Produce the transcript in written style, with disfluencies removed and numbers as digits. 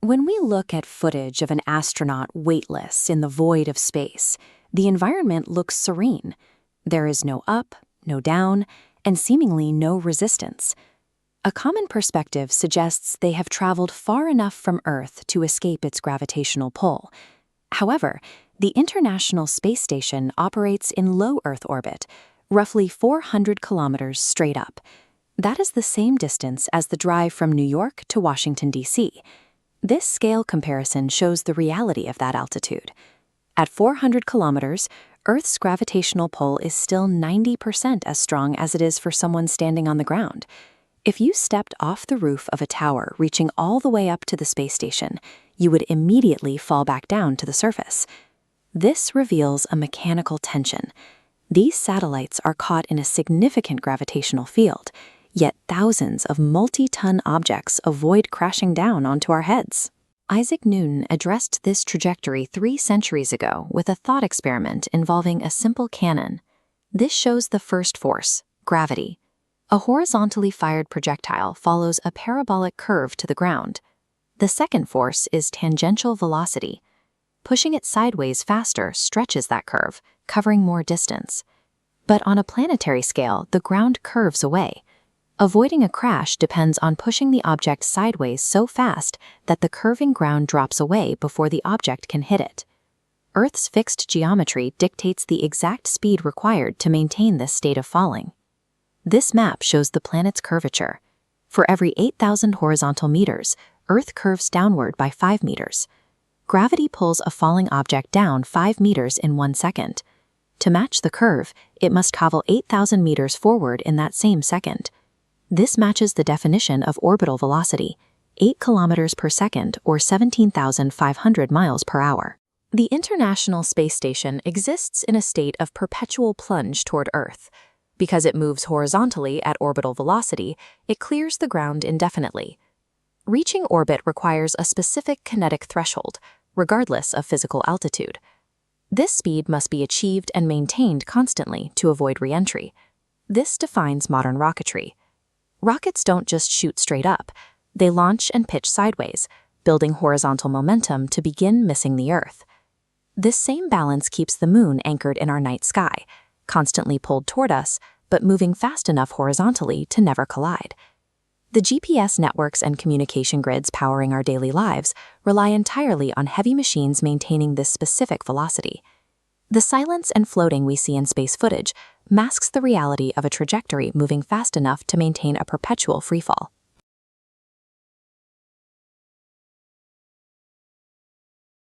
When we look at footage of an astronaut weightless in the void of space, the environment looks serene. There is no up, no down, and seemingly no resistance. A common perspective suggests they have traveled far enough from Earth to escape its gravitational pull. However, the International Space Station operates in low Earth orbit, roughly 400 kilometers straight up. That is the same distance as the drive from New York to Washington, D.C. This scale comparison shows the reality of that altitude. At 400 kilometers, Earth's gravitational pull is still 90% as strong as it is for someone standing on the ground. If you stepped off the roof of a tower reaching all the way up to the space station, you would immediately fall back down to the surface. This reveals a mechanical tension. These satellites are caught in a significant gravitational field, yet thousands of multi-ton objects avoid crashing down onto our heads. Isaac Newton addressed this trajectory 3 centuries ago with a thought experiment involving a simple cannon. This shows the first force, gravity. A horizontally fired projectile follows a parabolic curve to the ground. The second force is tangential velocity. Pushing it sideways faster stretches that curve, covering more distance. But on a planetary scale, the ground curves away. Avoiding a crash depends on pushing the object sideways so fast that the curving ground drops away before the object can hit it. Earth's fixed geometry dictates the exact speed required to maintain this state of falling. This map shows the planet's curvature. For every 8,000 horizontal meters, Earth curves downward by 5 meters. Gravity pulls a falling object down 5 meters in 1 second. To match the curve, it must travel 8,000 meters forward in that same second. This matches the definition of orbital velocity, 8 kilometers per second or 17,500 miles per hour. The International Space Station exists in a state of perpetual plunge toward Earth. Because it moves horizontally at orbital velocity, it clears the ground indefinitely. Reaching orbit requires a specific kinetic threshold, regardless of physical altitude. This speed must be achieved and maintained constantly to avoid re-entry. This defines modern rocketry. Rockets don't just shoot straight up. They launch and pitch sideways, building horizontal momentum to begin missing the Earth. This same balance keeps the moon anchored in our night sky, constantly pulled toward us, but moving fast enough horizontally to never collide. The GPS networks and communication grids powering our daily lives rely entirely on heavy machines maintaining this specific velocity. The silence and floating we see in space footage masks the reality of a trajectory moving fast enough to maintain a perpetual freefall.